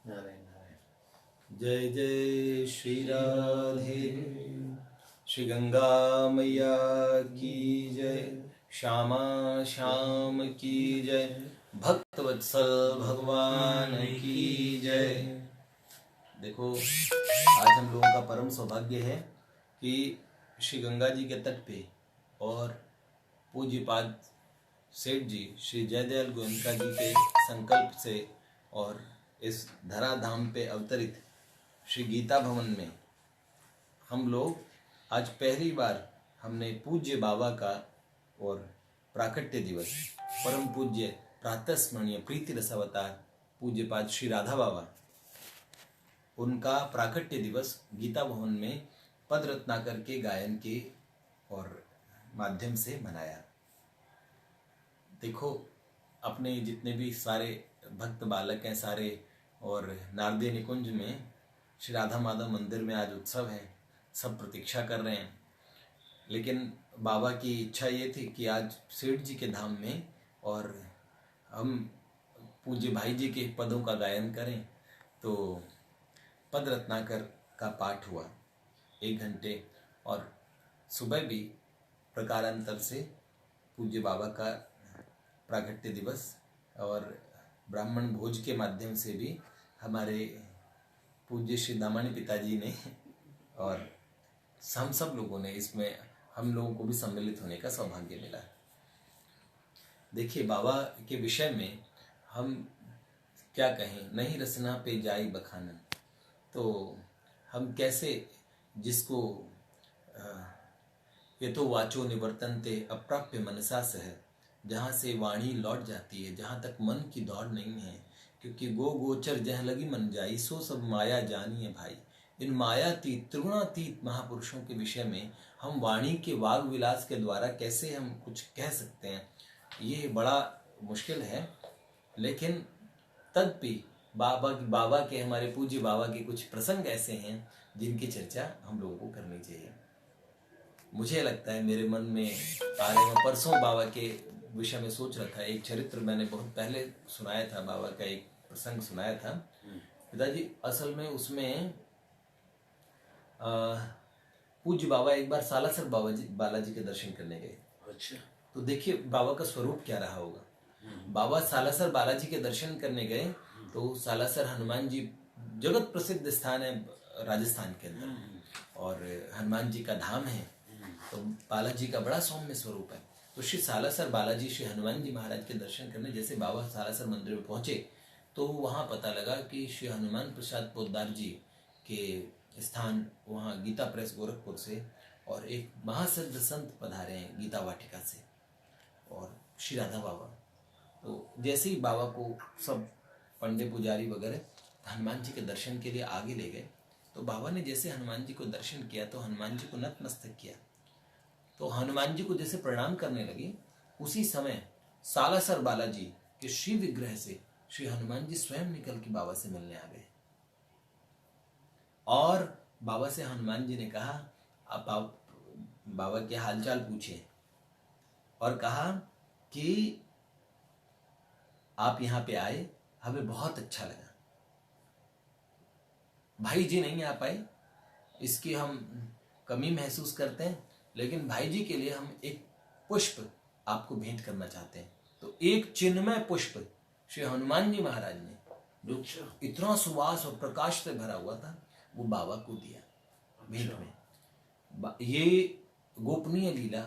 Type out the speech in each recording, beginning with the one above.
नारायण नारायण। जय जय श्री राधे, श्री गंगा मैया की जय, श्यामा श्याम की जय, भक्त वत्सल भगवान की जय। देखो, आज हम लोगों का परम सौभाग्य है कि श्री गंगा जी के तट पे और पूज्यपाद सेठ जी श्री जयदयाल गोयनका जी के संकल्प से और इस धराधाम पे अवतरित श्री गीता भवन में हम लोग आज पहली बार हमने पूज्य बाबा का और प्राकट्य दिवस परम पूज्य प्रातः स्मरणीय प्रीति रसावतार पूज्यपाद श्री राधा बाबा उनका प्राकट्य दिवस गीता भवन में पद रत्नाकर के गायन के और माध्यम से मनाया। देखो, अपने जितने भी सारे भक्त बालक हैं सारे, और नारदीय निकुंज में श्री राधा माधव मंदिर में आज उत्सव है, सब प्रतीक्षा कर रहे हैं। लेकिन बाबा की इच्छा ये थी कि आज सेठ जी के धाम में और हम पूज्य भाई जी के पदों का गायन करें। तो पद रत्नाकर का पाठ हुआ 1 घंटे, और सुबह भी प्रकारांतर से पूज्य बाबा का प्राकट्य दिवस और ब्राह्मण भोज के माध्यम से भी हमारे पूज्य श्री दामानी पिताजी ने और हम सब लोगों ने इसमें हम लोगों को भी सम्मिलित होने का सौभाग्य मिला। देखिए, बाबा के विषय में हम क्या कहें, नहीं रसना पे जाई बखानन। तो हम कैसे जिसको ये तो वाचो निवर्तनते अप्राप्य मनसा सह, जहाँ से वाणी लौट जाती है, जहाँ तक मन की दौड़ नहीं है, क्योंकि गो गोचर जह लगी मन जाई, सो सब माया जानी है भाई। इन मायातीत त्रिगुणातीत महापुरुषों के विषय में हम वाणी के वाग विलास के द्वारा कैसे हम कुछ कह सकते हैं, ये बड़ा मुश्किल है। लेकिन तदपि बाबा के हमारे पूज्य बाबा के कुछ प्रसंग ऐसे हैं जिनकी चर्चा हम लोगों को करनी चाहिए। मुझे लगता है मेरे मन में आ रहे, मैं परसों बाबा के विषय में सोच रहा था। एक चरित्र मैंने बहुत पहले सुनाया था, बाबा का एक प्रसंग सुनाया था पिताजी। असल में उसमें पूज्य बाबा एक बार सालासर बालाजी के दर्शन करने गए। अच्छा। तो देखिए बाबा का स्वरूप क्या रहा होगा। बाबा सालासर बालाजी के दर्शन करने गए तो सालासर हनुमान जी जगत प्रसिद्ध स्थान है राजस्थान के अंदर, और हनुमान जी का धाम है। तो बालाजी का बड़ा सौम्य स्वरूप है। तो श्री सालासर बालाजी श्री हनुमान जी महाराज के दर्शन करने जैसे बाबा सालासर मंदिर में पहुंचे तो वहां पता लगा कि श्री हनुमान प्रसाद पोद्दार जी के स्थान वहां गीता प्रेस गोरखपुर से और एक महासिद्ध संत पधारे हैं गीता वाटिका से, और श्री राधा बाबा। तो जैसे ही बाबा को सब पंडे पुजारी वगैरह हनुमान जी के दर्शन के लिए आगे ले गए, तो बाबा ने जैसे हनुमान जी को दर्शन किया तो हनुमान जी को नतमस्तक किया। तो हनुमान जी को जैसे प्रणाम करने लगे, उसी समय सालासर बालाजी के श्री विग्रह से श्री हनुमान जी स्वयं निकल के बाबा से मिलने आ गए। और बाबा से हनुमान जी ने कहा, आप बाबा के हालचाल पूछे और कहा कि आप यहाँ पे आए, हमें बहुत अच्छा लगा। भाई जी नहीं आ पाए, इसकी हम कमी महसूस करते हैं, लेकिन भाई जी के लिए हम एक पुष्प आपको भेंट करना चाहते हैं। तो एक चिन्मय पुष्प श्री हनुमान जी महाराज ने, जो इतना सुवास और प्रकाश से भरा हुआ था, वो बाबा को दिया भेंट में। ये गोपनीय लीला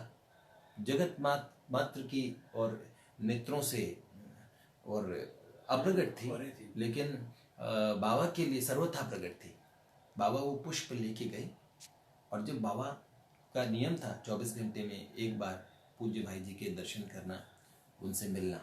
जगत मात्र की और नेत्रों से और अप्रगट थी, लेकिन बाबा के लिए सर्वथा प्रकट थी। बाबा वो पुष्प लेके गए, और जब बाबा का नियम था 24 घंटे में एक बार पूज्य भाई जी के दर्शन करना, उनसे मिलना,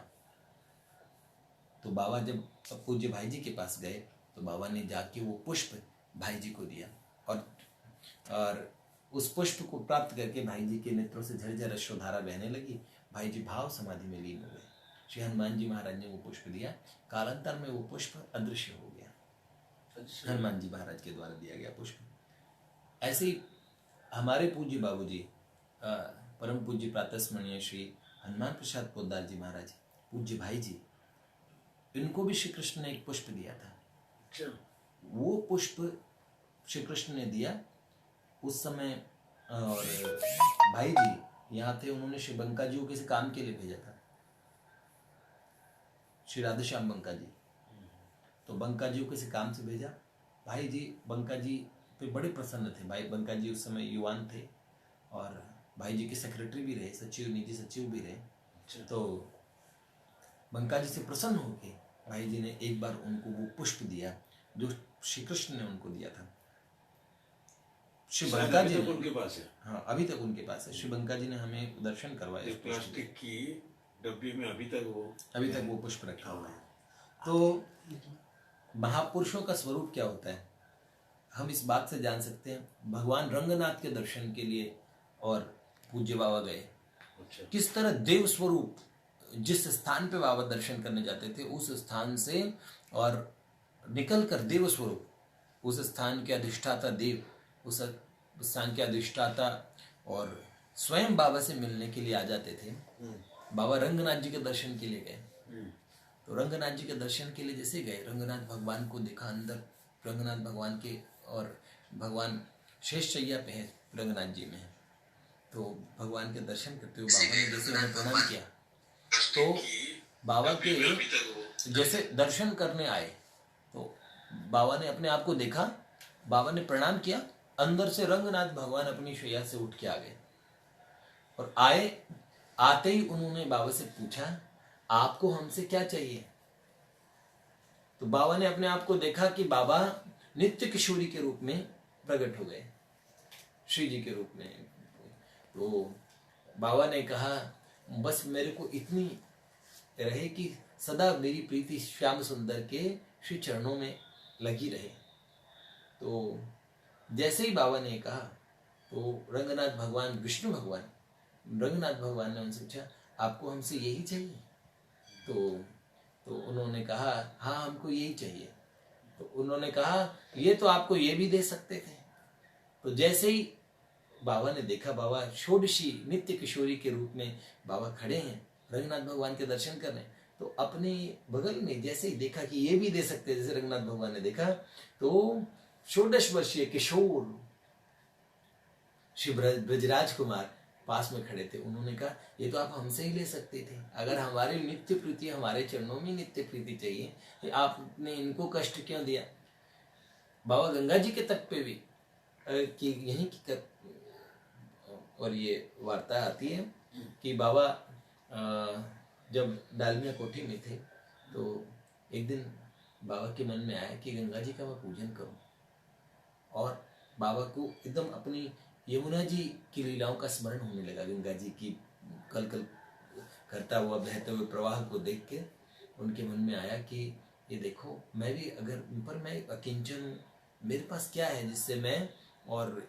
तो बाबा जब पूज्य भाई जी के पास गए तो बाबा ने जाके वो पुष्प भाई जी को दिया, और उस पुष्प को प्राप्त करके भाई जी के नेत्रों से झरझर अश्रुधारा बहने लगी। भाई जी भाव समाधि में लीन हो गए। श्री हनुमान जी महाराज ने वो पुष्प दिया, कालांतर में वो पुष्प अदृश्य हो गया। हनुमान जी महाराज के द्वारा दिया गया पुष्प। ऐसे ही हमारे पूज्य बाबूजी परम पूज्य प्रातः स्मरणीय श्री हनुमान प्रसाद पोद्दार जी महाराज, पूज्य भाई जी, इनको भी श्री कृष्ण ने एक पुष्प दिया था। अच्छा, वो पुष्प श्री कृष्ण ने दिया उस समय। और भाई जी यहाँ थे, उन्होंने श्री बंका जी को किसी काम के लिए भेजा था, श्री राधेश्याम बंका जी। तो बंका जी को किसी काम से भेजा। भाई जी बंका जी पे बड़े प्रसन्न थे। भाई बंका जी उस समय युवान थे और भाई जी के सेक्रेटरी भी रहे, सचिव, निजी सचिव भी रहे। तो बंका जी से प्रसन्न होके भाई जी ने एक बार उनको वो पुष्प दिया जो श्री कृष्ण ने उनको दिया था। श्री बंका जी उनके पास है। हाँ, अभी तक उनके पास है। श्री बंका जी ने हमें दर्शन करवाए। प्लास्टिक की डब्बी में अभी तक वो पुष्प रखा हुआ है। तो महापुरुषों का स्वरूप क्या होता है हम इस बात से जान सकते हैं। भगवान रंगनाथ के दर्शन के लिए और पूज्य बाबा गए। अच्छा। किस तरह देव स्वरूप जिस स्थान पे बाबा दर्शन करने जाते थे उस स्थान से और निकलकर देव स्वरूप उस स्थान के अधिष्ठाता देव, उस स्थान के अधिष्ठाता और स्वयं बाबा से मिलने के लिए आ जाते थे। बाबा रंगनाथ जी के दर्शन के लिए गए। तो रंगनाथ जी के दर्शन के लिए जैसे गए, रंगनाथ भगवान को देखा अंदर। रंगनाथ भगवान के और भगवान शेष शैया पे है, रंगनाथ जी में। तो भगवान के दर्शन करते हुए बाबा ने जैसे उन्हें प्रणाम किया, तो बाबा के जैसे दर्शन करने आए तो बाबा ने अपने आप को देखा, बाबा ने प्रणाम किया, अंदर से रंगनाथ भगवान अपनी शैया से उठ के आ गए और आते ही उन्होंने बाबा से पूछा, आपको हमसे क्या चाहिए? तो बाबा ने अपने आप को देखा कि बाबा नित्य किशोरी के रूप में प्रकट हो गए, श्री जी के रूप में। तो बाबा ने कहा, बस मेरे को इतनी रहे कि सदा मेरी प्रीति श्याम सुंदर के श्री चरणों में लगी रहे। तो जैसे ही बाबा ने कहा तो रंगनाथ भगवान, विष्णु भगवान, रंगनाथ भगवान ने उनसे पूछा, आपको हमसे यही चाहिए? तो उन्होंने कहा, हाँ हमको यही चाहिए। तो उन्होंने कहा, ये तो आपको ये भी दे सकते थे। तो जैसे ही बाबा ने देखा, बाबा षोडशी नित्य किशोरी के रूप में बाबा खड़े हैं रंगनाथ भगवान के दर्शन करने, तो अपने बगल में जैसे ही देखा कि ये भी दे सकते हैं, जैसे रंगनाथ भगवान ने देखा, तो 16 वर्षीय किशोर श्री ब्रजराज कुमार पास में खड़े थे। उन्होंने कहा, ये तो आप हमसे ही ले सकते थे, अगर हमारी नित्य प्रीति, हमारे चरणों में नित्य प्रीति चाहिए तो आपने इनको कष्ट क्यों दिया? बाबा गंगा जी के तट पे भी कि यहीं की और ये वार्ता आती है कि बाबा जब डालमिया कोठी में थे तो एक दिन बाबा के मन में आया कि गंगा जी का मैं पूजन करूं, और बाबा को एकदम अपनी यमुना जी की लीलाओं का स्मरण होने लगा। गंगा जी की कल कल करता हुआ बहते हुए प्रवाह को देख के उनके मन में आया कि ये देखो, मैं भी अगर पर मैं अकिंचन हूँ, मेरे पास क्या है जिससे मैं और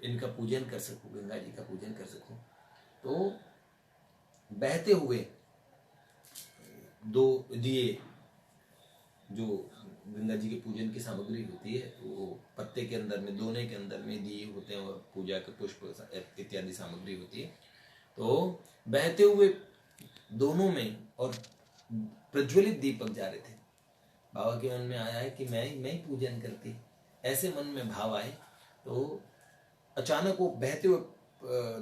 इनका पूजन कर सकूं, गंगा जी का पूजन कर सकूं। तो बहते हुए 2 दिए जो गंगा जी के पूजन की सामग्री होती है, वो पत्ते के अंदर में, दोने के अंदर में दिए होते हैं और पूजा के पुष्प इत्यादि सामग्री होती है। तो बहते हुए दोनों में और प्रज्वलित दीपक जा रहे थे। बाबा के मन में आया है कि मैं ही पूजन करती, ऐसे मन में भाव आए। तो अचानक वो बहते हुए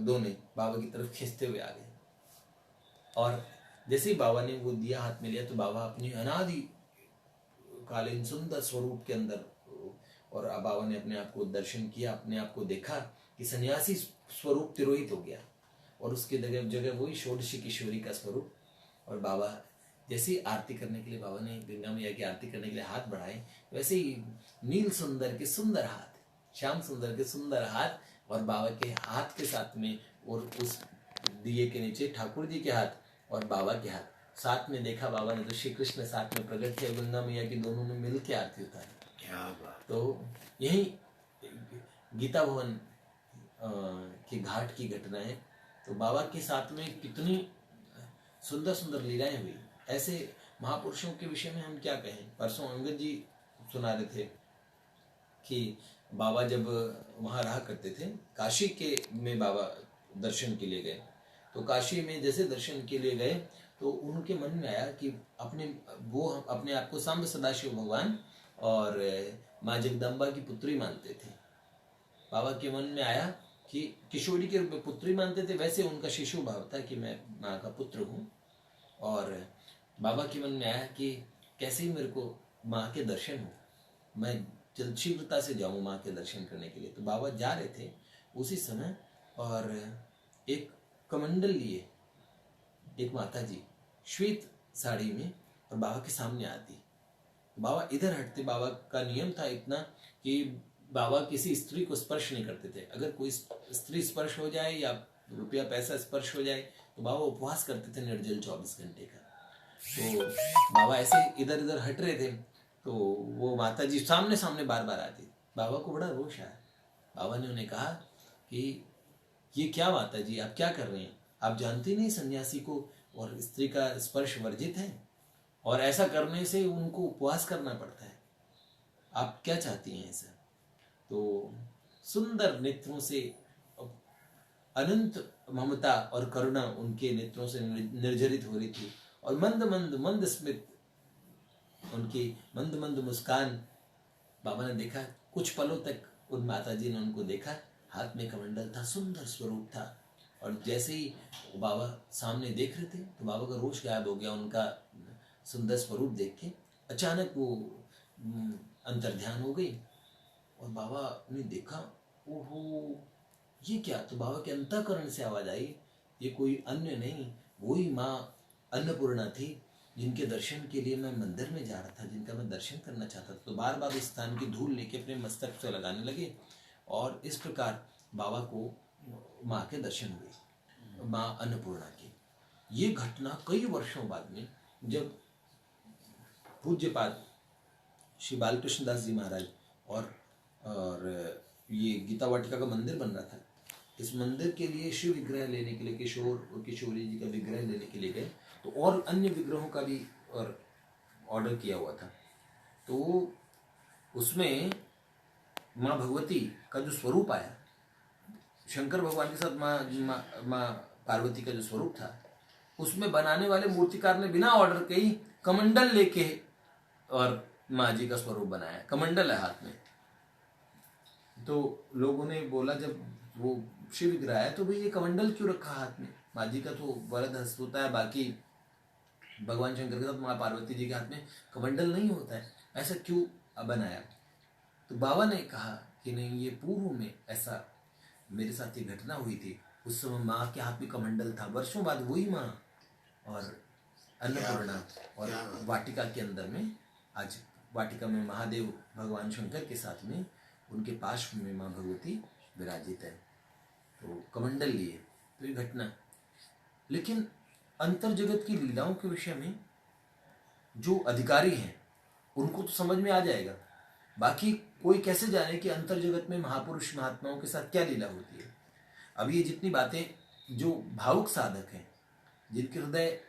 दोने बाबा की तरफ खींचते हुए आ गए, और जैसे ही बाबा ने वो दिया हाथ में लिया तो बाबा अपनी अनादि कालीन सुंदर स्वरूप के अंदर, और बाबा ने अपने आप को दर्शन किया, अपने आप को देखा कि सन्यासी स्वरूप तिरोहित हो गया और उसके जगह जगह वही षोडशी किशोरी का स्वरूप। और बाबा जैसे ही आरती करने के लिए, बाबा ने गंगा मैया की आरती करने के लिए हाथ बढ़ाए, वैसे ही नील सुंदर के सुंदर हाथ, श्याम सुंदर के सुंदर हाथ और बाबा के हाथ के साथ में, और उस दिए के नीचे ठाकुर जी के हाथ और बाबा के हाथ साथ में देखा बाबा ने, तो श्री कृष्ण साथ में प्रकट किया, गंगा मैया की दोनों ने मिल के आरती उतारी। क्या बात। तो यही गीता भवन के घाट की घटना है। तो बाबा के साथ में कितनी सुंदर सुंदर लीलाएं हुई। ऐसे महापुरुषों के विषय में हम क्या कहें। परसों अंगद जी सुना रहे थे कि बाबा जब वहाँ रहा करते थे, काशी के में बाबा दर्शन के लिए गए, तो काशी में जैसे दर्शन के लिए गए तो उनके मन में आया कि वो अपने आप को सांब सदाशिव भगवान और माँ जगदम्बा की पुत्री मानते थे। बाबा के मन में आया कि किशोरी के रूप में पुत्री मानते थे, वैसे उनका शिशु भाव था कि मैं माँ का पुत्र हूँ। और बाबा के मन में आया कि कैसे ही मेरे को माँ के दर्शन हो, मैं जल्द शीघ्रता से जाऊँ माँ के दर्शन करने के लिए। तो बाबा जा रहे थे उसी समय, और एक कमंडल लिए एक माता जी श्वेत साड़ी में और बाबा के सामने आती। बाबा इधर हटते। बाबा का नियम था इतना कि बाबा किसी स्त्री को स्पर्श नहीं करते थे। अगर कोई स्त्री स्पर्श हो जाए या रुपया पैसा स्पर्श हो जाए तो बाबा उपवास करते थे निर्जल 24 घंटे का। तो बाबा ऐसे इधर इधर हट रहे थे तो वो माता जी सामने सामने बार बार आती। बाबा को बड़ा रोष आया। बाबा ने उन्हें कहा कि ये क्या माता जी, आप क्या कर रहे हैं? आप जानते नहीं सन्यासी को और स्त्री का स्पर्श वर्जित है, और ऐसा करने से उनको उपवास करना पड़ता है। आप क्या चाहती हैं ऐसा? तो सुंदर नेत्रों से अनंत ममता और करुणा उनके नेत्रों से निर्जरित हो रही थी, और मंद मंद मंद स्मित उनकी मंद मंद मुस्कान। बाबा ने देखा, कुछ पलों तक उन माता जी ने उनको देखा। हाथ में कमंडल था, सुंदर स्वरूप था, और जैसे ही बाबा सामने देख रहे थे तो बाबा का रोष गायब हो गया उनका सुंदर स्वरूप देख के। अचानक वो अंतर्ध्यान हो गई और बाबा ने देखा, ओहो ये क्या? तो बाबा के अंतःकरण से आवाज आई, ये कोई अन्य नहीं, वही माँ अन्नपूर्णा थी जिनके दर्शन के लिए मैं मंदिर में जा रहा था, जिनका मैं दर्शन करना चाहता था। तो बार बार उस स्थान की धूल लेके अपने मस्तक से लगाने लगे, और इस प्रकार बाबा को माँ के दर्शन हुए, माँ अन्नपूर्णा के। ये घटना कई वर्षों बाद में, जब पूज्यपाद श्री बालकृष्ण दास जी महाराज और ये गीता वाटिका का मंदिर बन रहा था, इस मंदिर के लिए शिव विग्रह लेने के लिए किशोर और किशोरी जी का विग्रह लेने के लिए गए, तो और अन्य विग्रहों का भी और ऑर्डर किया हुआ था। तो उसमें माँ भगवती का जो स्वरूप आया, शंकर भगवान के साथ माँ पार्वती का जो स्वरूप था, उसमें बनाने वाले मूर्तिकार ने बिना ऑर्डर के ही कमंडल लेके और माँ जी का स्वरूप बनाया। कमंडल है हाथ में। तो लोगों ने बोला, जब वो शिव विग्रह है तो भाई ये कमंडल क्यों रखा हाथ में? माँ जी का तो वरद हस्त होता है, बाकी भगवान शंकर के साथ माँ पार्वती जी के हाथ में कमंडल नहीं होता है, ऐसा क्यों बनाया? तो बाबा ने कहा कि नहीं, ये पूर्व में ऐसा मेरे साथ ये घटना हुई थी। उस समय माँ के हाथ में कमंडल था। वर्षों बाद वही माँ और अन्नपूर्णा और वाटिका के अंदर में, आज वाटिका में महादेव भगवान शंकर के साथ में उनके पार्श्व में माँ भगवती विराजित है। तो कमंडल लिए, तो ये घटना। लेकिन अंतर जगत की लीलाओं के विषय में जो अधिकारी हैं उनको तो समझ में आ जाएगा, बाकी कोई कैसे जाने कि अंतर जगत में महापुरुष महात्माओं के साथ क्या लीला होती है। अब ये जितनी बातें जो भावुक साधक हैं, जिनके हृदय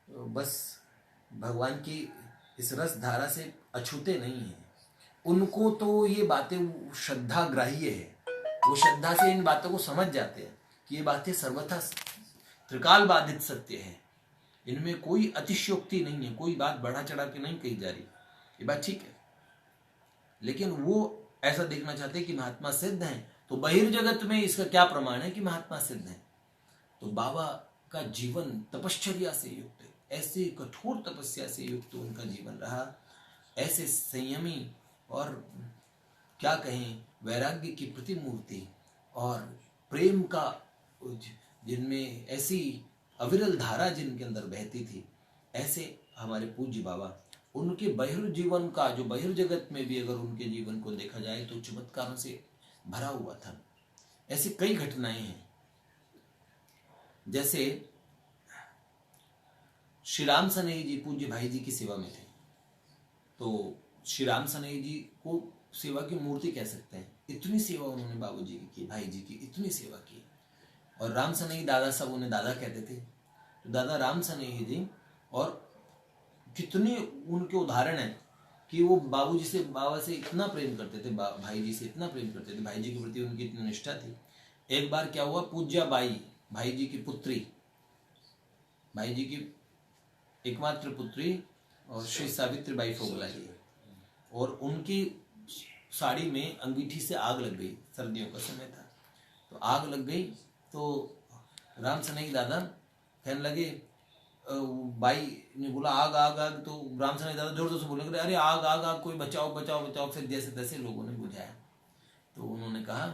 बस भगवान की इस रस धारा से अछूते नहीं हैं, उनको तो ये बातें श्रद्धा ग्राह्य है। वो श्रद्धा से इन बातों को समझ जाते हैं कि ये बातें सर्वथा त्रिकाल बाधित सत्य है, इनमें कोई अतिशयोक्ति नहीं है, कोई बात बढ़ा चढ़ा के नहीं कही जा रही, ये बात ठीक है। लेकिन वो ऐसा देखना चाहते हैं कि महात्मा सिद्ध हैं, तो बहिर्जगत में इसका क्या प्रमाण है कि महात्मा सिद्ध हैं? तो बाबा का जीवन तपश्चर्या से युक्त है, ऐसे कठोर तपस्या से युक्त उनका जीवन रहा, ऐसे संयमी और क्या कहें वैराग्य की प्रतिमूर्ति और प्रेम का, जिनमें ऐसी अविरल धारा जिनके अंदर बहती थी, ऐसे हमारे पूज्य बाबा। उनके बहिर्जीवन का, जो बहिर्जगत में भी अगर उनके जीवन को देखा जाए तो चमत्कारों से भरा हुआ था। ऐसी कई घटनाएं हैं, जैसे श्री राम सनेही जी पूज्य भाई जी की सेवा में थे, तो श्री राम सनेही जी को सेवा की मूर्ति कह सकते हैं। इतनी सेवा उन्होंने बाबू जी की, भाई जी की इतनी सेवा की। और राम सनेही दादा साहब उन्हें दादा कहते थे, तो दादा राम सनेही जी, और कितने उनके उदाहरण हैं कि वो बाबूजी से, बाबा से इतना प्रेम करते थे, भाई जी से इतना प्रेम करते थे, भाई जी के प्रति उनकी इतनी निष्ठा थी। एक बार क्या हुआ, पूज्या बाई भाई जी की पुत्री, भाई जी की एकमात्र पुत्री और श्री सावित्री बाई फोगला जी, और उनकी साड़ी में अंगीठी से आग लग गई। सर्दियों का समय था तो आग लग गई। तो राम सनेही दादा कहने लगे, बाई ने बोला आग आग आग, तो राम सनेही दादा जोर जोर से बोले, अरे आग आग आग, कोई बचाओ बचाओ बचाओ। फिर जैसे तैसे लोगों ने बुझाया। तो उन्होंने कहा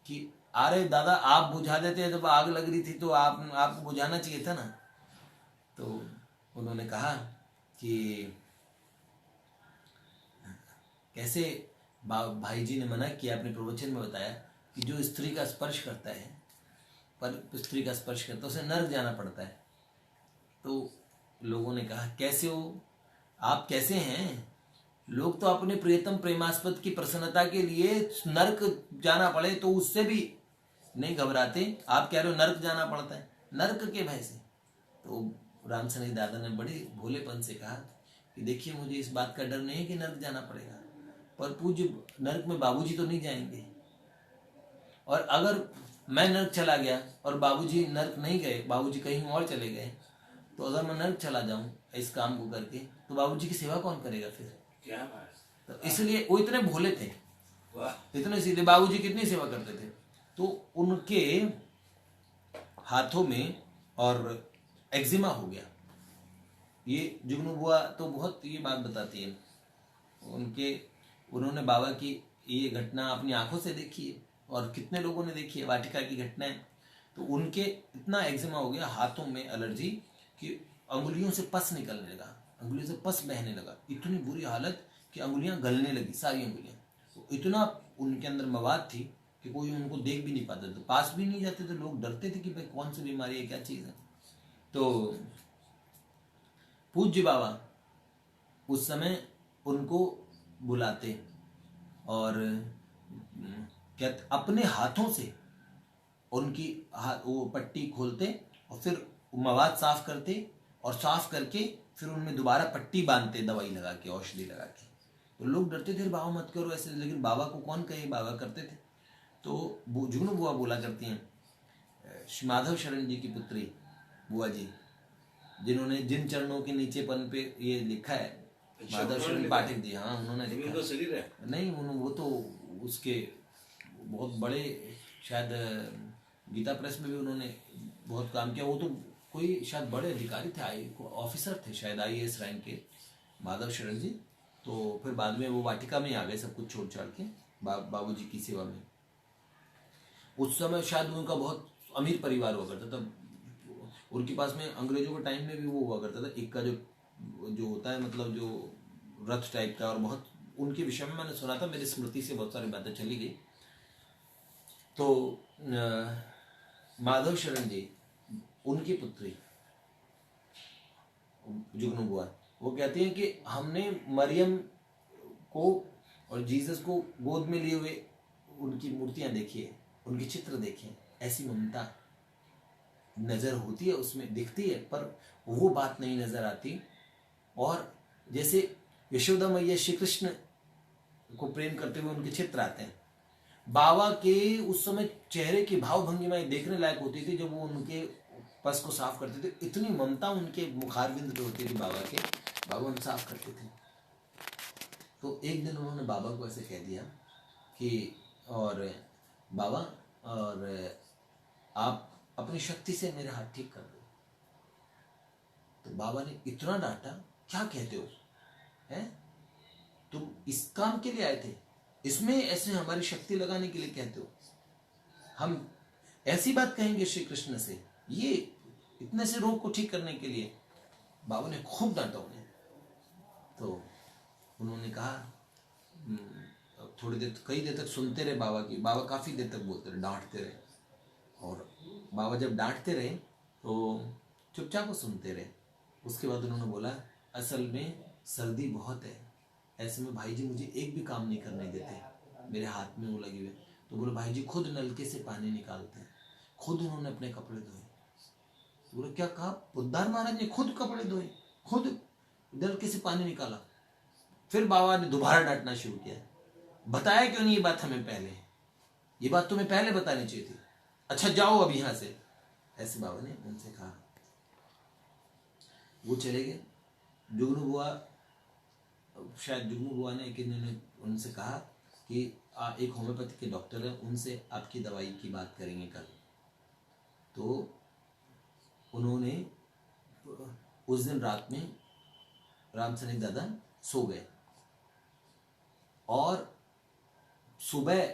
कि अरे दादा आप बुझा देते, जब आग लग रही थी तो आपको बुझाना चाहिए था ना। तो उन्होंने कहा कि कैसे भाई जी ने मना किया, अपने प्रवचन में बताया कि जो स्त्री का स्पर्श करता है, पर स्त्री का स्पर्श करता है, उसे नर्क जाना पड़ता है। तो लोगों ने कहा कैसे हो आप, कैसे हैं? लोग तो अपने प्रियतम प्रेमास्पद की प्रसन्नता के लिए नर्क जाना पड़े तो उससे भी नहीं घबराते, आप कह रहे हो नर्क जाना पड़ता है, नर्क के भय से। तो राम सनेही दादा ने बड़े भोलेपन से कहा कि देखिए मुझे इस बात का डर नहीं है कि नर्क जाना पड़ेगा, पर पूज्य नर्क में बाबूजी तो नहीं जाएंगे, और अगर मैं नर्क चला गया और बाबूजी नर्क नहीं गए, बाबूजी कहीं और चले गए, तो अगर मैं नर्क चला जाऊं इस काम को करके, तो बाबूजी की सेवा कौन करेगा फिर? क्या बात। तो इसलिए वो इतने भोले थे, इतने सीधे। बाबूजी कितनी सेवा करते थे। तो उनके हाथों में और एक्जिमा हो गया। ये जुगनू बुआ तो बहुत ये बात बताती है, उन्होंने बाबा की ये घटना अपनी आंखों से देखी है, और कितने लोगों ने देखी है वाटिका की घटनाएं। तो उनके इतना एक्जिमा हो गया, हाथों में एलर्जी कि अंगुलियों से पस निकलने लगा, अंगुलियों से पस बहने लगा, इतनी बुरी हालत कि अंगुलियां गलने लगी, सारी अंगुलियां। तो इतना उनके अंदर मवाद थी कि कोई उनको देख भी नहीं पाता था, पास भी नहीं जाते थे, लोग डरते थे कि भाई कौन सी बीमारी है, क्या चीज़ है। तो पूज्य बाबा उस समय उनको बुलाते और कहते अपने हाथों से उनकी वो पट्टी खोलते और फिर मवाद साफ करते, और साफ करके फिर उनमें दोबारा पट्टी बांधते दवाई लगा के, औषधि लगा के। तो लोग डरते थे बाबा मत करो ऐसे, लेकिन बाबा को कौन कहे, बाबा करते थे। तो जुगनू बुआ बोला करती हैं, श्री माधव शरण जी की पुत्री बुआ जी, जिन्होंने जिन चरणों के नीचेपन पे ये लिखा है, माधव शरण पाठक जी, हाँ उन्होंने लिखा शरीर है नहीं, वो तो उसके बहुत बड़े, शायद गीता प्रेस में भी उन्होंने बहुत काम किया। वो तो कोई शायद बड़े अधिकारी थे, ऑफिसर थे शायद, IAS रैंक के माधव शरण जी। तो फिर बाद में वो वाटिका में आ गए सब कुछ छोड़ छाड़ के बाबूजी की सेवा में। उस समय शायद उनका बहुत अमीर परिवार हुआ करता था, उनके पास में अंग्रेजों के टाइम में भी वो हुआ करता था, इक्का जो होता है, मतलब जो रथ टाइप का, और बहुत उनके विषय में मैंने सुना था, मेरी स्मृति से बहुत सारी बातें चली गई। तो माधव शरण जी उनकी पुत्री जुगनू बुआ, वो कहती हैं कि हमने मरियम को और जीसस को गोद में लिए हुए उनकी मूर्तियां देखी है, उनके चित्र देखे हैं, ऐसी ममता नजर होती है उसमें, दिखती है, पर वो बात नहीं नजर आती। और जैसे यशोदा मैया श्री कृष्ण को प्रेम करते हुए उनके चित्र आते हैं, बाबा के उस समय चेहरे की भाव भंगिमाएं देखने लायक होती थी जब वो उनके पस को साफ करते थे, इतनी ममता उनके मुखारविंद पे होती थी बाबा के, बाबा उन साफ करते थे। तो एक दिन उन्होंने बाबा को ऐसे कह दिया कि और बाबा, और आप अपनी शक्ति से मेरे हाथ ठीक कर दो। तो बाबा ने इतना डांटा, क्या कहते हो, हैं तुम इस काम के लिए आए थे, इसमें ऐसे हमारी शक्ति लगाने के लिए कहते हो, हम ऐसी बात कहेंगे श्री कृष्ण से, ये इतने से रोग को ठीक करने के लिए? बाबा ने खूब डांटा उन्हें। तो उन्होंने कहा, थोड़ी देर, कई देर तक सुनते रहे बाबा की, बाबा काफी देर तक बोलते रहे, डांटते रहे, और बाबा जब डांटते रहे तो चुपचाप सुनते रहे। उसके बाद उन्होंने बोला, असल में सर्दी बहुत है, ऐसे में भाई जी मुझे एक भी काम नहीं करने देते, मेरे हाथ में वो लगे हुए। तो बोले भाई जी खुद नलके से पानी निकालते हैं, खुद उन्होंने अपने कपड़े धोए। तो बोले क्या कहा? बुद्धार महाराज ने खुद कपड़े धोए, खुद नलके से पानी निकाला। फिर बाबा ने दोबारा डांटना शुरू किया, बताया क्यों नहीं ये बात हमें पहले, ये बात तुम्हें पहले बतानी चाहिए थी, अच्छा जाओ अब यहां से, ऐसे बाबा ने उनसे कहा। वो चले गए। जुगनू बुआ, शायद जुगनू बुआ ने उनसे कहा कि एक होम्योपैथी के डॉक्टर है, उनसे आपकी दवाई की बात करेंगे कल। तो उन्होंने उस दिन रात में राम सनेक दादा सो गए और सुबह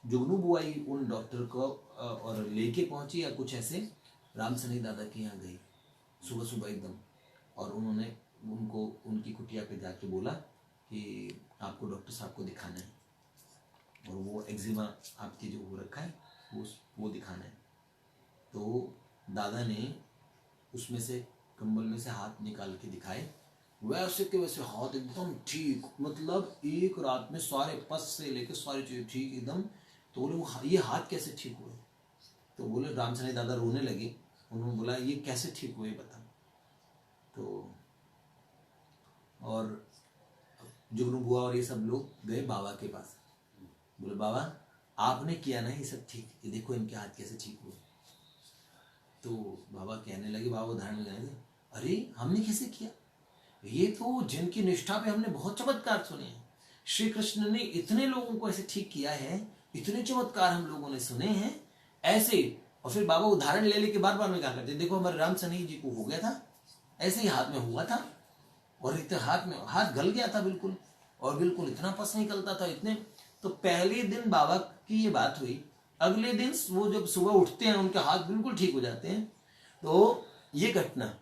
जुगनू बुआई उन डॉक्टर को और लेके पहुंची या कुछ ऐसे राम सनेक दादा के यहाँ गई सुबह सुबह एकदम, और उन्होंने उनको उनकी कुटिया पे जाके बोला कि आपको डॉक्टर साहब को दिखाना है और वो एक्जिमा आपकी जो हो रखा है वो दिखाना है। तो दादा ने उसमें से कंबल में से हाथ निकाल के दिखाए, वैसे के वैसे हाथ एकदम ठीक, मतलब एक रात में सारे पस से लेकर सारी चीज़ें ठीक एकदम। तो बोले ये हाथ कैसे ठीक हुए? तो बोले राम सनेक दादा रोने लगे। उन्होंने बोला ये कैसे ठीक हुए बता। तो और जुगनू बुआ और ये सब लोग गए बाबा के पास, बोले बाबा आपने किया ना ये सब ठीक, ये देखो इनके हाथ कैसे ठीक हुए। तो बाबा कहने लगे, बाबा उदाहरण में कहने लगे, अरे हमने कैसे किया? ये तो जिनकी निष्ठा पे हमने बहुत चमत्कार सुने हैं। श्री कृष्ण ने इतने लोगों को ऐसे ठीक किया है, इतने चमत्कार हम लोगों ने सुने हैं ऐसे। और फिर बाबा उदाहरण ले लेके बार बार में कहा करते, देखो हमारे राम सनेक जी को हो गया था ऐसे ही, हाथ में हुआ था और इतने हाथ गल गया था बिल्कुल, और बिल्कुल इतना पस निकलता था इतने। तो पहले दिन बाबा की ये बात हुई, अगले दिन वो जब सुबह उठते हैं उनके हाथ बिल्कुल ठीक हो जाते हैं। तो ये घटना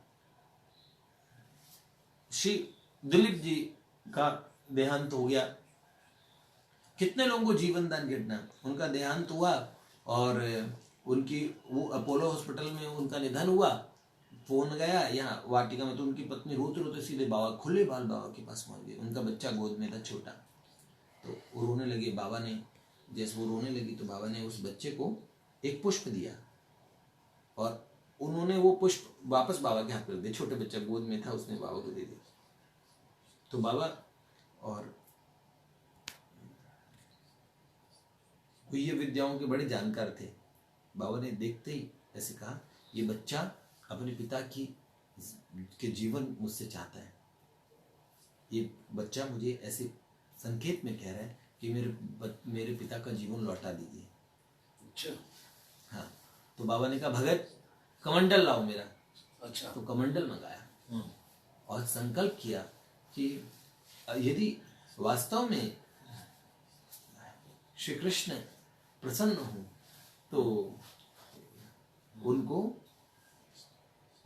श्री दिलीप जी का देहांत हो गया। कितने लोगों को जीवन दान घटना, उनका देहांत हुआ और उनकी वो अपोलो हॉस्पिटल में उनका निधन हुआ। फोन गया यहाँ वाटिका में, तो उनकी पत्नी रोते रोते सीधे बाबा, खुले बाल बाबा के पास पहुंच गई। उनका बच्चा गोद में था छोटा, तो वो रोने लगे। बाबा ने जैसे वो रोने लगी तो बाबा ने उस बच्चे को एक पुष्प दिया और उन्होंने वो पुष्प वापस बाबा के हाथ में रख दिया। छोटे बच्चा गोद में था, उसने बाबा को दे दिया। तो बाबा और ये विद्याओं के बड़े जानकार थे। बाबा ने देखते ही ऐसे कहा, ये बच्चा अपने पिता के जीवन मुझसे चाहता है। ये बच्चा मुझे ऐसे संकेत में कह रहा है कि मेरे पिता का जीवन लौटा दीजिए। अच्छा। हाँ, तो बाबा ने कहा भगत कमंडल लाओ मेरा। अच्छा। तो कमंडल मंगाया और संकल्प किया कि यदि वास्तव में श्री कृष्ण प्रसन्न हो तो उनको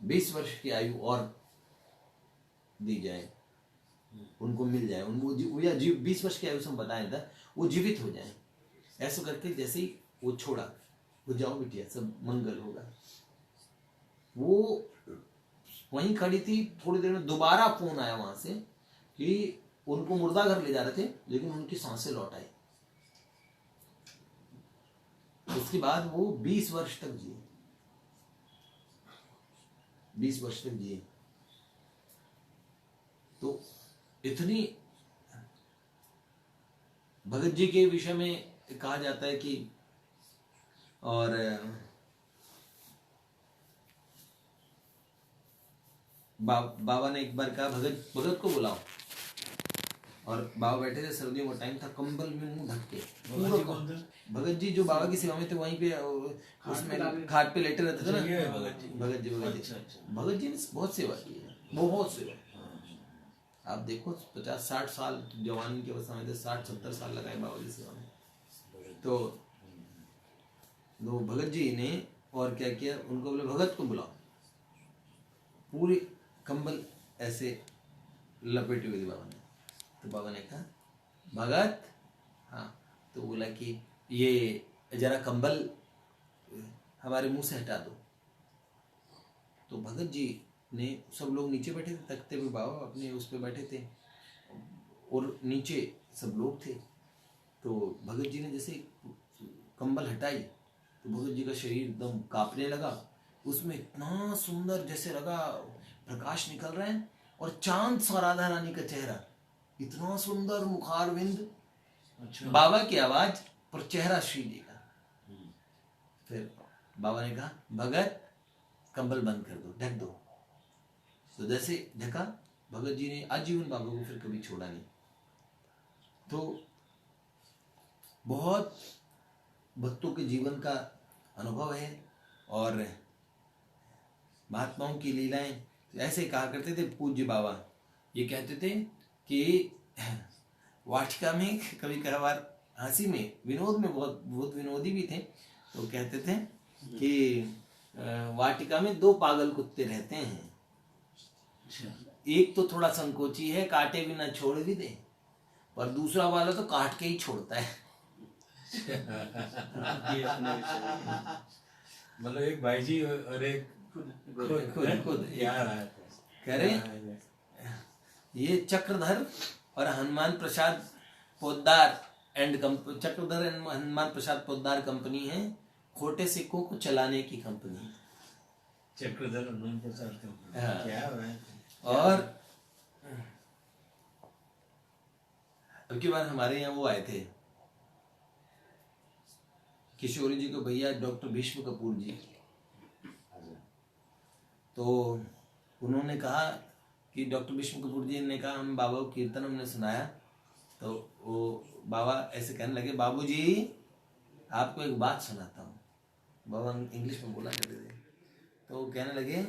20 वर्ष की आयु और दी जाए, उनको मिल जाए, उनको या 20 वर्ष की आयु से हम बताया था, वो जीवित हो जाए। ऐसा करके जैसे ही वो छोड़ा, वो जाओ बिटिया सब मंगल होगा। वो वहीं खड़ी थी, थोड़ी देर में दोबारा फोन आया वहां से कि उनको मुर्दा घर ले जा रहे थे, लेकिन उनकी सांसें लौट आई। उसके बाद वो 20 वर्ष तक जिए, 20 वर्ष तक जिए। तो इतनी भगत जी के विषय में कहा जाता है कि, और बाबा ने एक बार कहा भगत को बुलाओ, और बाबा बैठे थे, सर्दियों का टाइम था, कंबल में मुंह ढक के। भगत जी जो बाबा की सेवा में थे, वहीं पे उसमें खाट पे लेटे रहते थे ना। भगत जी भगत जी ने बहुत सेवा की है, बहुत सेवा। आप देखो 50-60 साल जवानी के अवस्था में थे, 60-70 साल लगाए बाबा जी सेवा में। तो भगत जी ने और क्या किया, उनको बोले भगत को बुलाओ। पूरी कंबल ऐसे लपेटे हुए थे बाबा ने। तो बाबा ने कहा भगत, हाँ। तो बोला कि ये जरा कंबल हमारे मुंह से हटा दो। तो भगत जी ने, सब लोग नीचे बैठे थे तख्ते पे, बाबा अपने उस पे बैठे थे और नीचे सब लोग थे। तो भगत जी ने जैसे कंबल हटाई तो भगत जी का शरीर एकदम कांपने लगा। उसमें इतना सुंदर जैसे लगा प्रकाश निकल रहा है, और चांद सा राधा रानी का चेहरा, इतना सुंदर मुखारविंद। अच्छा। बाबा की आवाज पर चेहरा श्री जी का। फिर बाबा ने कहा भगत कंबल बंद कर दो, ढक दो। तो जैसे देखा भगत जी ने आजीवन बाबा को फिर कभी छोड़ा नहीं। तो बहुत भक्तों के जीवन का अनुभव है और महात्माओं की लीलाएं ऐसे कहा करते थे पूज्य बाबा। ये कहते थे कि वाटिका में कभी कभार हंसी में विनोद में बहुत बहुत विनोदी भी थे। तो कहते थे कि वाटिका में दो पागल कुत्ते रहते हैं, एक तो थोड़ा संकोची है, काटे बिना छोड़ भी दे, पर दूसरा वाला तो काट के ही छोड़ता है। मतलब एक भाई जी और एक खुद यार कह रहे ये चक्रधर और Hanuman Prasad Poddar and Chakradhar and Hanuman Prasad Poddar company है, खोटे सिक्कों को चलाने की कंपनी। चक्रधर हनुमान प्रसाद कंपनी। हाँ। क्या है? और अब की बार हमारे यहाँ वो आए थे किशोरी जी को भैया डॉक्टर भीष्म कपूर जी। तो उन्होंने कहा कि डॉक्टर भीष्म कपूर जी ने कहा हम बाबा को कीर्तन हमने सुनाया। तो वो बाबा ऐसे कहने लगे, बाबूजी आपको एक बात सुनाता हूँ। बाबा इंग्लिश में बोला करते थे। तो कहने लगे,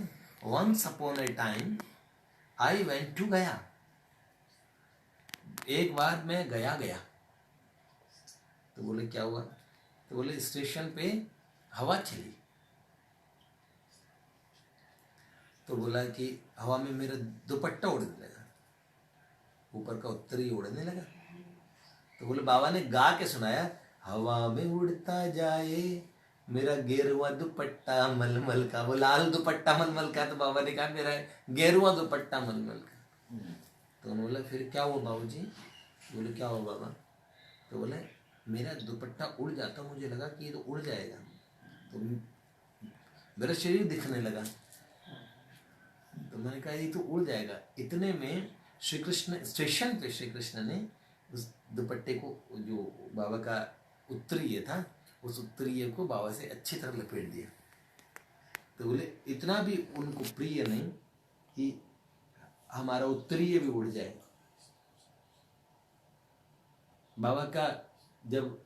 once upon a time I went to Gaya. एक बार मैं गया। तो बोले क्या हुआ? तो बोले स्टेशन पे हवा चली। तो बोला कि हवा में मेरा दुपट्टा उड़ने लगा, ऊपर का उत्तरी उड़ने लगा। तो बोले बाबा ने गा के सुनाया, हवा में उड़ता जाए मेरा गेरुआ दुपट्टा मलमल का। वो लाल दुपट्टा मलमल का। तो बाबा ने कहा मेरा गेरुआ दुपट्टा मलमल का। तो उन्होंने बोला फिर क्या हुआ बाबूजी? बोले क्या हुआ बाबा? तो बोले मेरा दुपट्टा उड़ जाता, मुझे लगा कि ये तो उड़ जाएगा, तो मेरा शरीर दिखने लगा। तो मैंने कहा ये तो उड़ जाएगा। इतने में श्री कृष्ण स्टेशन पे श्री कृष्ण ने उस दुपट्टे को, जो बाबा का उत्तरीय था, उस उत्तरीय को बाबा से अच्छी तरह लपेट दिया। तो बोले इतना भी उनको प्रिय नहीं कि हमारा उत्तरीय भी उड़ जाए। बाबा का जब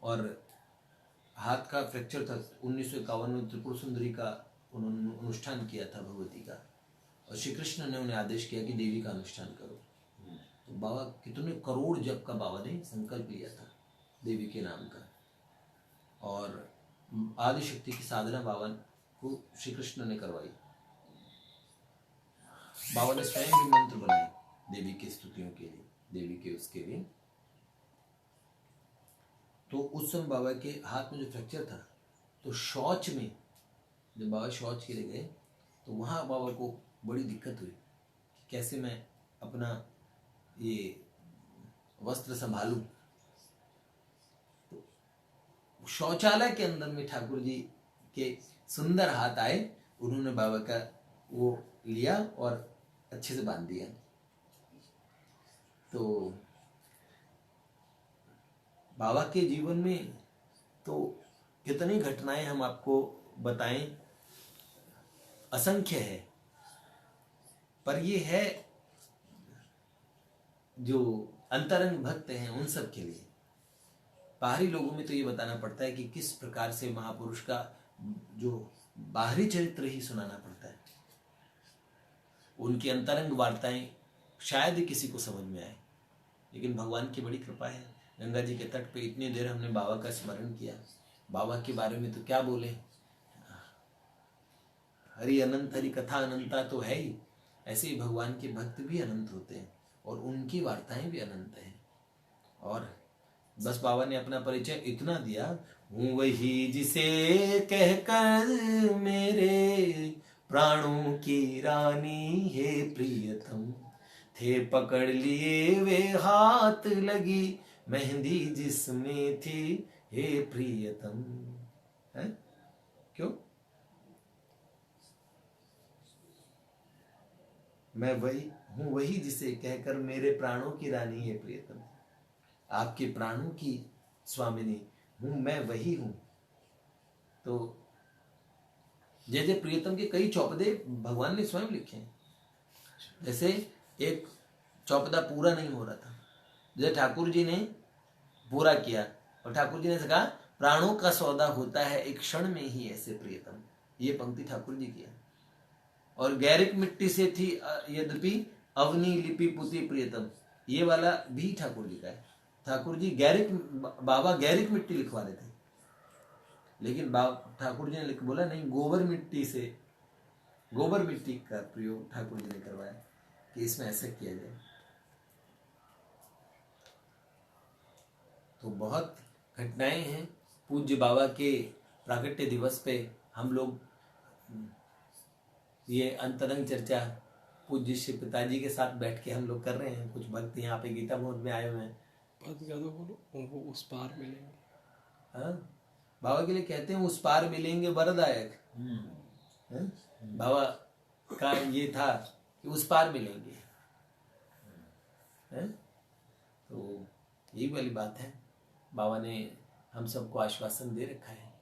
और हाथ का फ्रैक्चर था 1951 में, त्रिपुर सुंदरी का उन्होंने अनुष्ठान किया था भगवती का, और श्री कृष्ण ने उन्हें आदेश किया कि देवी का अनुष्ठान करो। तो बाबा कितने करोड़ जप का बाबा ने संकल्प लिया था देवी के नाम का, और आदिशक्ति की साधना बाबा को श्री कृष्ण ने करवाई। बाबा ने स्वयं भी मंत्र बनाए देवी की स्तुतियों के लिए, देवी के उसके लिए। तो उस समय बाबा के हाथ में जो फ्रैक्चर था, तो शौच में जब बाबा शौच के लिए गए तो वहाँ बाबा को बड़ी दिक्कत हुई कि कैसे मैं अपना ये वस्त्र संभालूं। तो शौचालय के अंदर में ठाकुर जी के सुंदर हाथ आए, उन्होंने बाबा का वो लिया और अच्छे से बांध दिया। तो बाबा के जीवन में तो कितनी घटनाएं हम आपको बताएं, असंख्य है। पर ये है जो अंतरंग भक्त हैं उन सब के लिए। बाहरी लोगों में तो ये बताना पड़ता है कि किस प्रकार से महापुरुष का जो बाहरी चरित्र ही सुनाना पड़ता है। उनकी अंतरंग वार्ताएं शायद ही किसी को समझ में आए, लेकिन भगवान की बड़ी कृपा है। गंगा जी के तट पे इतनी देर हमने बाबा का स्मरण किया, बाबा के बारे में तो क्या बोले। हरि अनंत, हरि कथा अनंता तो है ही, ऐसे ही भगवान के भक्त भी अनंत होते हैं और उनकी वार्ताएं भी अनंत हैं। और बस बाबा ने अपना परिचय इतना दिया, हूँ वही जिसे कहकर मेरे प्राणों की रानी है प्रियतम, थे पकड़ लिए वे हाथ लगी मेहंदी जिसमें थी हे प्रियतम। है क्यों? मैं वही हूँ वही जिसे कहकर मेरे प्राणों की रानी है प्रियतम, आपके प्राणों की स्वामिनी हूँ मैं, वही हूँ। तो जय जय प्रियतम के कई चौपदे भगवान ने स्वयं लिखे हैं। जैसे एक चौपदा पूरा नहीं हो रहा था, जैसे ठाकुर जी ने पूरा किया और ठाकुर जी ने कहा प्राणों का सौदा होता है एक क्षण में ही ऐसे प्रियतम, ये पंक्ति ठाकुर जी की है। और गैरिक मिट्टी से थी यद्यपि अवनी लिपि पुती प्रियतम, ये वाला भी ठाकुर जी का है। ठाकुर जी बाबा गैरिक मिट्टी लिखवा रहे थे, लेकिन ठाकुर जी ने बोला नहीं, गोबर मिट्टी का प्रयोग ठाकुर जी ने करवाया कि इसमें ऐसा किया जाए। तो बहुत घटनाएं हैं। पूज्य बाबा के प्राकट्य दिवस पे हम लोग ये अंतरंग चर्चा पूज्य श्री पिताजी के साथ बैठ के हम लोग कर रहे हैं। कुछ भक्त यहाँ पे गीता भवन में आए हुए हैं। वो उस पार मिलेंगे। हाँ, बाबा के लिए कहते हैं उस पार मिलेंगे वरदायक। बाबा का ये था कि उस पार मिलेंगे। तो यही वाली बात है। बाबा ने हम सबको आश्वासन दे रखा है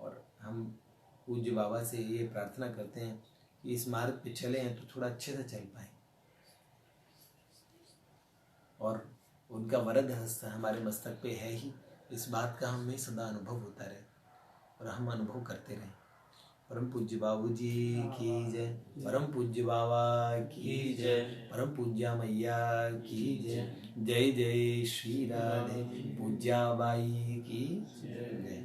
और हम पूज्य बाबा से ये प्रार्थना करते हैं कि इस मार्ग पे चले हैं तो थोड़ा अच्छे से चल पाए और उनका वरद हस्त हमारे मस्तक पे है ही, इस बात का हमें सदा अनुभव होता रहे और हम अनुभव करते रहें। परम पूज्य बाबू जी की जय, परम पूज्य बाबा की जय, परम पूज्या मैया की जय। जय जय श्री राधे। पूज्या बाई की जय।